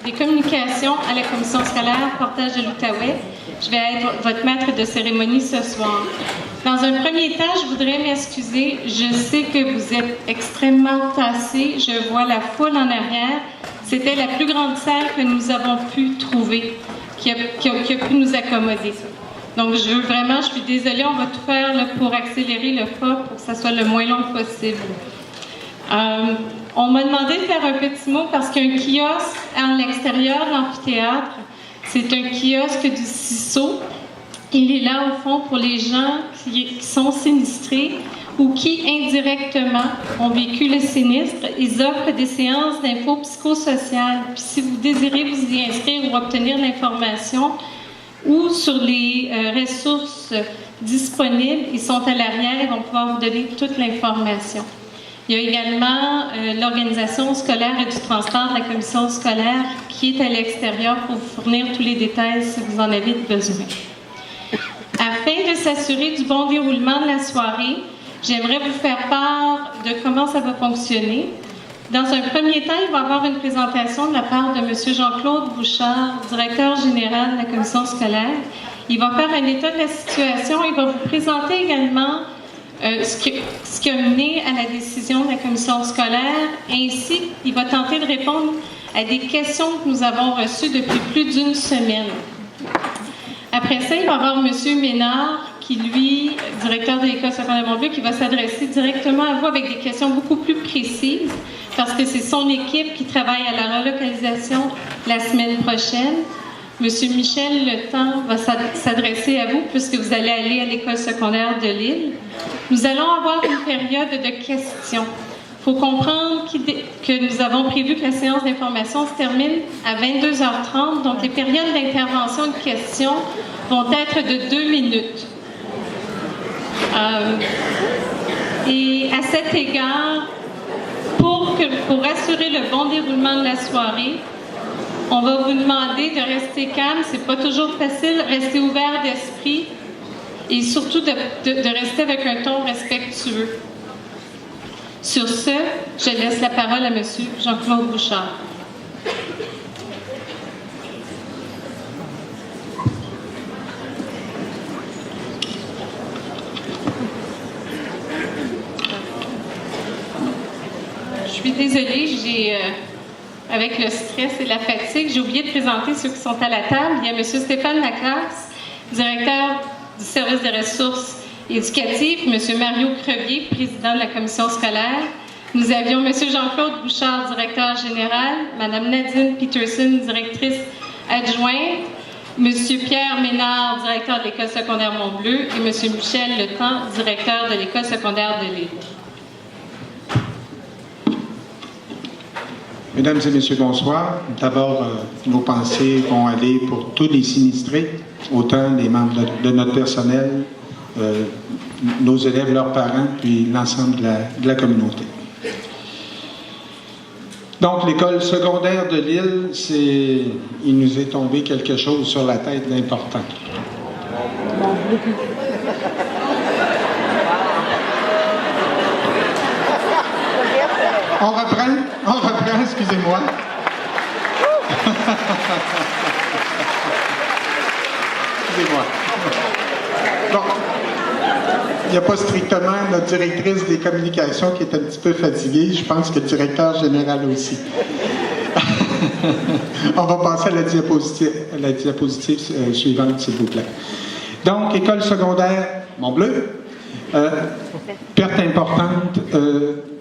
des communications à la commission scolaire Portage de l'Outaouais. Je vais être votre maître de cérémonie ce soir. Dans un premier temps, je voudrais m'excuser. Je sais que vous êtes extrêmement tassés. Je vois la foule en arrière. C'était la plus grande salle que nous avons pu trouver, qui a pu nous accommoder. Donc, je suis désolée, on va tout faire là, pour accélérer le pas, pour que ça soit le moins long possible. On m'a demandé de faire un petit mot parce qu'un kiosque à l'extérieur de l'amphithéâtre, c'est un kiosque du CISO. Il est là, au fond, pour les gens qui sont sinistrés ou qui, indirectement, ont vécu le sinistre. Ils offrent des séances d'info psychosociales. Puis, si vous désirez vous y inscrire ou obtenir l'information, ou sur les ressources disponibles, ils sont à l'arrière et vont pouvoir vous donner toute l'information. Il y a également l'organisation scolaire et du transport de la commission scolaire qui est à l'extérieur pour vous fournir tous les détails si vous en avez besoin. Afin de s'assurer du bon déroulement de la soirée, j'aimerais vous faire part de comment ça va fonctionner. Dans un premier temps, il va y avoir une présentation de la part de M. Jean-Claude Bouchard, directeur général de la commission scolaire. Il va faire un état de la situation. Il va vous présenter également ce qui a mené à la décision de la commission scolaire. Ainsi, il va tenter de répondre à des questions que nous avons reçues depuis plus d'une semaine. Après ça, il va y avoir M. Ménard, qui, lui, directeur de l'École secondaire Mont-Bleu, qui va s'adresser directement à vous avec des questions beaucoup plus précises, parce que c'est son équipe qui travaille à la relocalisation la semaine prochaine. M. Michel Letemps va s'adresser à vous, puisque vous allez aller à l'École secondaire de Lille. Nous allons avoir une période de questions. Il faut comprendre que nous avons prévu que la séance d'information se termine à 22h30, donc les périodes d'intervention et de questions vont être de 2 minutes. Et à cet égard, pour assurer le bon déroulement de la soirée, on va vous demander de rester calme. C'est pas toujours facile, rester ouvert d'esprit et surtout de rester avec un ton respectueux. Sur ce, je laisse la parole à M. Jean-Claude Bouchard. Je suis désolée, avec le stress et la fatigue, j'ai oublié de présenter ceux qui sont à la table. Il y a M. Stéphane Laclasse, directeur du service des ressources éducatives, M. Mario Crevier, président de la commission scolaire. Nous avions M. Jean-Claude Bouchard, directeur général, Mme Nadine Peterson, directrice adjointe, M. Pierre Ménard, directeur de l'École secondaire Mont-Bleu, et M. Michel Letemps, directeur de l'École secondaire de Lille. Mesdames et messieurs, bonsoir. D'abord, nos pensées vont aller pour tous les sinistrés, autant les membres de notre personnel, nos élèves, leurs parents, puis l'ensemble de la communauté. Donc, l'école secondaire de Lille, il nous est tombé quelque chose sur la tête d'important. On reprend, excusez-moi. Excusez-moi. Bon, il n'y a pas strictement notre directrice des communications qui est un petit peu fatiguée. Je pense que le directeur général aussi. On va passer à la diapositive suivante, s'il vous plaît. Donc, école secondaire Mont-Bleu. Perte importante,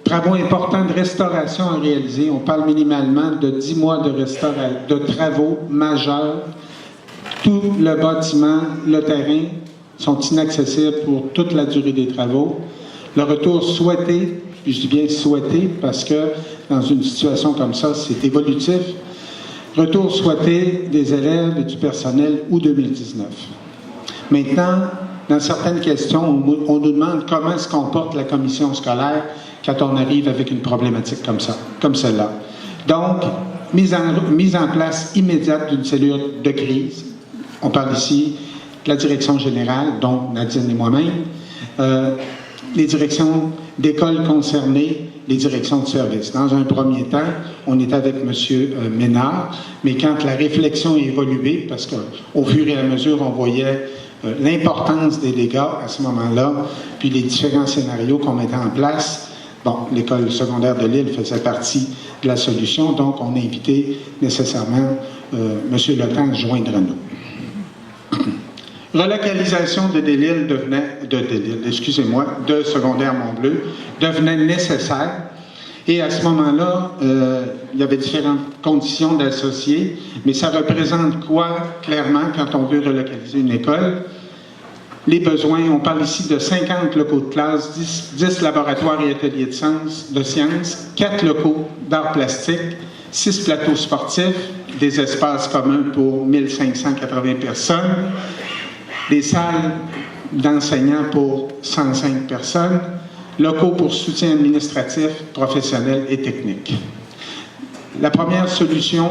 travaux importants de restauration à réaliser. On parle minimalement de 10 mois de travaux majeurs. Tout le bâtiment, le terrain sont inaccessibles pour toute la durée des travaux. Le retour souhaité, puis je dis bien souhaité parce que dans une situation comme ça, c'est évolutif. Retour souhaité des élèves et du personnel août 2019. Maintenant, dans certaines questions, on nous demande comment se comporte la commission scolaire quand on arrive avec une problématique comme ça, comme celle-là. Donc, mise en place immédiate d'une cellule de crise. On parle ici de la direction générale, donc Nadine et moi-même, les directions d'écoles concernées les directions de service. Dans un premier temps, on était avec M. Ménard, mais quand la réflexion a évolué, parce qu'au fur et à mesure, on voyait l'importance des dégâts à ce moment-là, puis les différents scénarios qu'on mettait en place, bon, l'école secondaire de Lille faisait partie de la solution, donc on a invité nécessairement M. Letemps à joindre à nous. Relocalisation de secondaire Mont-Bleu devenait nécessaire. Et à ce moment-là, il y avait différentes conditions d'associer, mais ça représente quoi, clairement, quand on veut relocaliser une école? Les besoins, on parle ici de 50 locaux de classe, 10 laboratoires et ateliers de sciences, 4 locaux d'arts plastiques, 6 plateaux sportifs, des espaces communs pour 1580 personnes, des salles d'enseignants pour 105 personnes, locaux pour soutien administratif, professionnel et technique. La première solution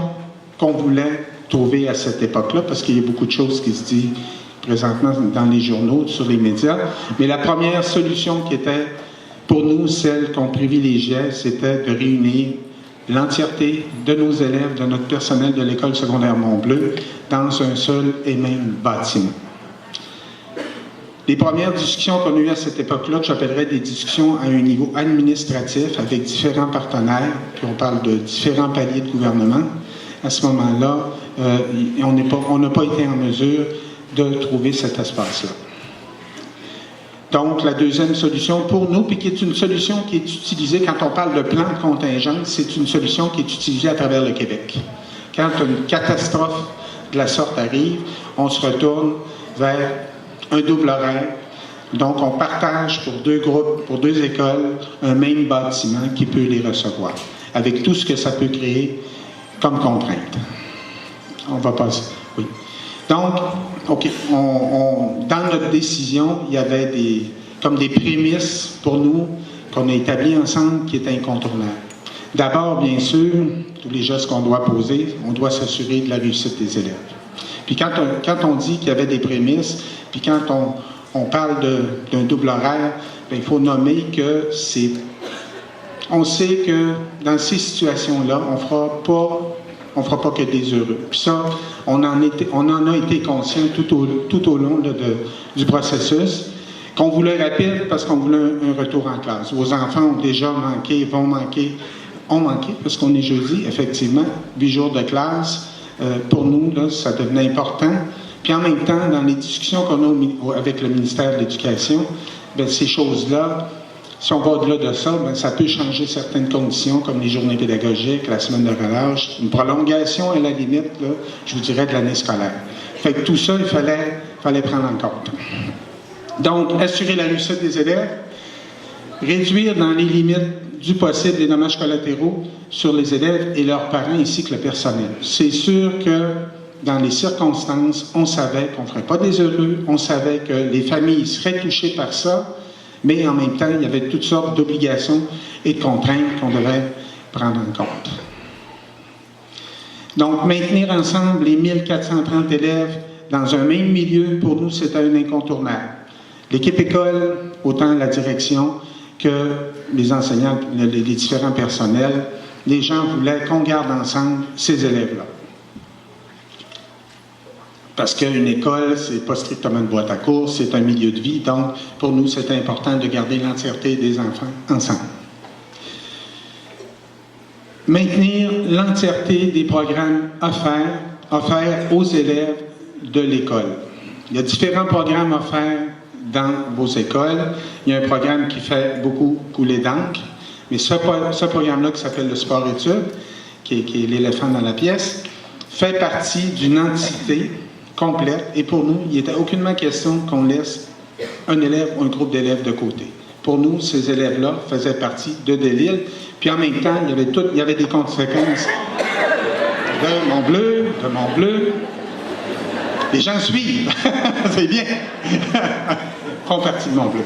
qu'on voulait trouver à cette époque-là, parce qu'il y a beaucoup de choses qui se disent présentement dans les journaux, sur les médias, mais la première solution qui était pour nous celle qu'on privilégiait, c'était de réunir l'entièreté de nos élèves, de notre personnel de l'école secondaire Mont-Bleu dans un seul et même bâtiment. Les premières discussions qu'on a eues à cette époque-là, que j'appellerais des discussions à un niveau administratif avec différents partenaires, puis on parle de différents paliers de gouvernement, à ce moment-là, on n'a pas été en mesure de trouver cet espace-là. Donc, la deuxième solution pour nous, puis qui est une solution qui est utilisée, quand on parle de plan de contingence, c'est une solution qui est utilisée à travers le Québec. Quand une catastrophe de la sorte arrive, on se retourne vers un double horaire. Donc, on partage pour 2 groupes, pour 2 écoles, un même bâtiment qui peut les recevoir, avec tout ce que ça peut créer comme contrainte. On va passer. Oui. Donc, OK, dans notre décision, il y avait comme des prémices pour nous qu'on a établies ensemble qui étaient incontournables. D'abord, bien sûr, tous les gestes qu'on doit poser, on doit s'assurer de la réussite des élèves. Puis quand on dit qu'il y avait des prémices, puis quand on parle d'un double horaire, bien, il faut nommer que on sait que dans ces situations-là, on ne fera pas que des heureux. Puis ça, on en a été conscient tout au long du processus, qu'on voulait rapide parce qu'on voulait un retour en classe. Vos enfants ont déjà manqué, ont manqué, parce qu'on est jeudi, effectivement, 8 jours de classe. Pour nous, là, ça devenait important. Puis en même temps, dans les discussions qu'on a avec le ministère de l'Éducation, bien, ces choses-là, si on va au-delà de ça, bien, ça peut changer certaines conditions, comme les journées pédagogiques, la semaine de relâche, une prolongation à la limite, là, je vous dirais, de l'année scolaire. Fait que tout ça, il fallait prendre en compte. Donc, assurer la réussite des élèves, réduire dans les limites du possible les dommages collatéraux sur les élèves et leurs parents ainsi que le personnel. C'est sûr que dans les circonstances, on savait qu'on ne ferait pas des heureux, on savait que les familles seraient touchées par ça, mais en même temps, il y avait toutes sortes d'obligations et de contraintes qu'on devait prendre en compte. Donc, maintenir ensemble les 1430 élèves dans un même milieu, pour nous, c'était un incontournable. L'équipe école, autant la direction que les enseignants, les différents personnels, les gens voulaient qu'on garde ensemble ces élèves-là. Parce qu'une école, c'est pas strictement une boîte à courses, c'est un milieu de vie. Donc, pour nous, c'est important de garder l'entièreté des enfants ensemble. Maintenir l'entièreté des programmes offerts aux élèves de l'école. Il y a différents programmes offerts dans vos écoles. Il y a un programme qui fait beaucoup couler d'encre, mais ce programme-là qui s'appelle le sport-études, qui est l'éléphant dans la pièce, fait partie d'une entité complète, et pour nous, il n'était aucunement question qu'on laisse un élève ou un groupe d'élèves de côté. Pour nous, ces élèves-là faisaient partie de Lille, puis en même temps, il y avait des conséquences de Mont-Bleu. Les gens suivent, c'est bien, font partie de Mont-Bleu.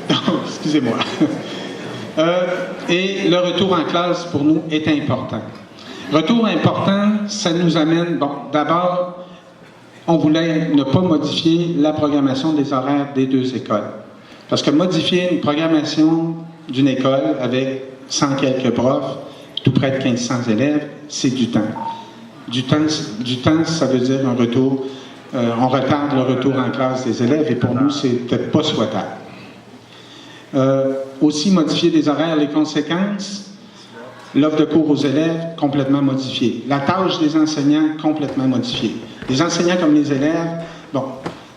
Donc, excusez-moi. Et le retour en classe, pour nous, est important. Retour important, ça nous amène, bon, d'abord, on voulait ne pas modifier la programmation des horaires des 2 écoles. Parce que modifier une programmation d'une école avec 100 quelques profs, tout près de 1500 élèves, c'est du temps. Du temps, ça veut dire un retour. On retarde le retour en classe des élèves et pour nous, c'était pas souhaitable. Aussi, modifier les horaires, les conséquences, l'offre de cours aux élèves, complètement modifiée. La tâche des enseignants, complètement modifiée. Les enseignants comme les élèves, bon,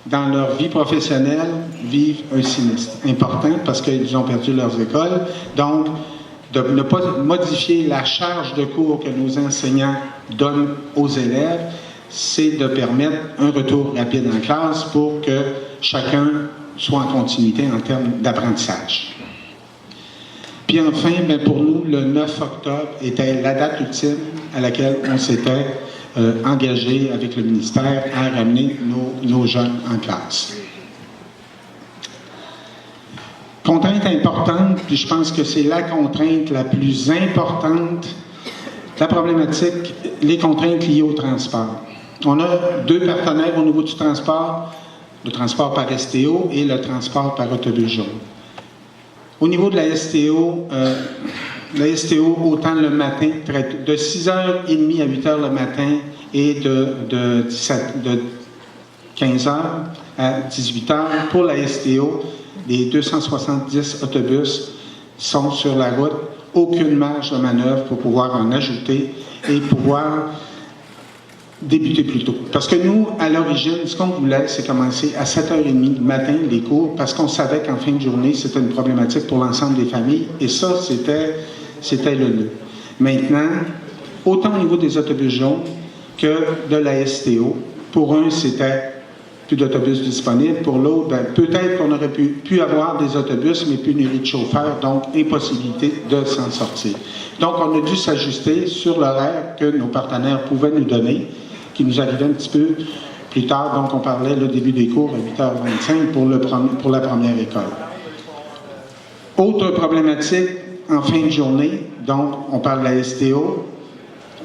dans leur vie professionnelle, vivent un sinistre important parce qu'ils ont perdu leurs écoles. Donc, de ne pas modifier la charge de cours que nos enseignants donnent aux élèves, c'est de permettre un retour rapide en classe pour que chacun soit en continuité en termes d'apprentissage. Puis enfin, bien pour nous, le 9 octobre était la date ultime à laquelle on s'était engagé avec le ministère à ramener nos jeunes en classe. Contrainte importante, puis je pense que c'est la contrainte la plus importante, la problématique, les contraintes liées au transport. On a deux partenaires au niveau du transport, le transport par STO et le transport par autobus jaune. Au niveau de la STO, autant le matin, de 6h30 à 8h le matin et de 15h à 18h. Pour la STO, les 270 autobus sont sur la route. Aucune marge de manœuvre pour pouvoir en ajouter et pouvoir débuter plus tôt. Parce que nous, à l'origine, ce qu'on voulait, c'est commencer à 7h30 le matin, les cours, parce qu'on savait qu'en fin de journée, c'était une problématique pour l'ensemble des familles. Et ça, c'était le nœud. Maintenant, autant au niveau des autobus jaunes que de la STO, pour un, c'était plus d'autobus disponibles. Pour l'autre, ben, peut-être qu'on aurait pu avoir des autobus, mais pénurie de chauffeurs, donc impossibilité de s'en sortir. Donc, on a dû s'ajuster sur l'horaire que nos partenaires pouvaient nous donner, qui nous arrivait un petit peu plus tard. Donc, on parlait le début des cours à 8h25 pour la première école. Autre problématique, en fin de journée, donc, on parle de la STO.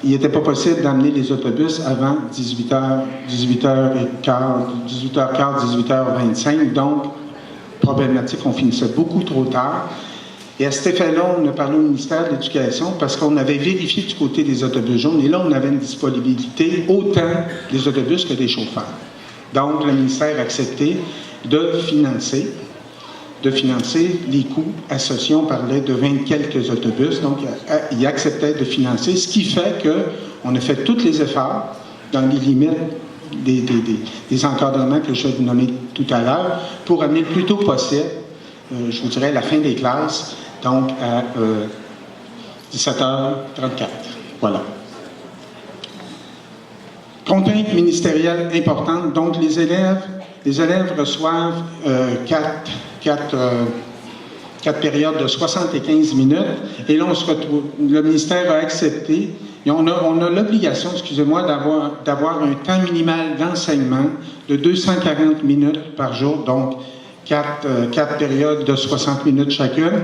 Il n'était pas possible d'amener les autobus avant 18h15, 18h25. Donc, problématique, on finissait beaucoup trop tard. Et à cet effet-là, on a parlé au ministère de l'Éducation parce qu'on avait vérifié du côté des autobus jaunes et là, on avait une disponibilité autant des autobus que des chauffeurs. Donc, le ministère a accepté de financer les coûts associés. On parlait de 20 quelques autobus, donc il acceptait de financer, ce qui fait qu'on a fait tous les efforts dans les limites des encadrements que je vais vous nommer tout à l'heure pour amener le plus tôt possible, je vous dirais, la fin des classes, donc à 17h34. Voilà. Contrainte ministérielle importante, donc les élèves reçoivent quatre périodes de 75 minutes. Et là, on se retrouve, le ministère a accepté, et on a l'obligation, excusez-moi, d'avoir un temps minimal d'enseignement de 240 minutes par jour, donc quatre périodes de 60 minutes chacune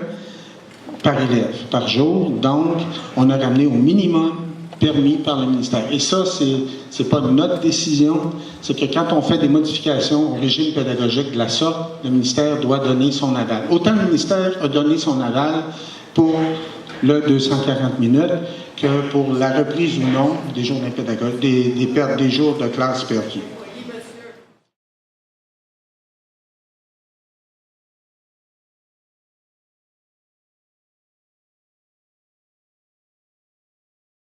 par élève par jour. Donc, on a ramené au minimum permis par le ministère. Et ça, c'est pas notre décision, c'est que quand on fait des modifications au régime pédagogique de la sorte, le ministère doit donner son aval. Autant le ministère a donné son aval pour le 240 minutes que pour la reprise ou non des journées pédagogiques, des jours de classe perdus.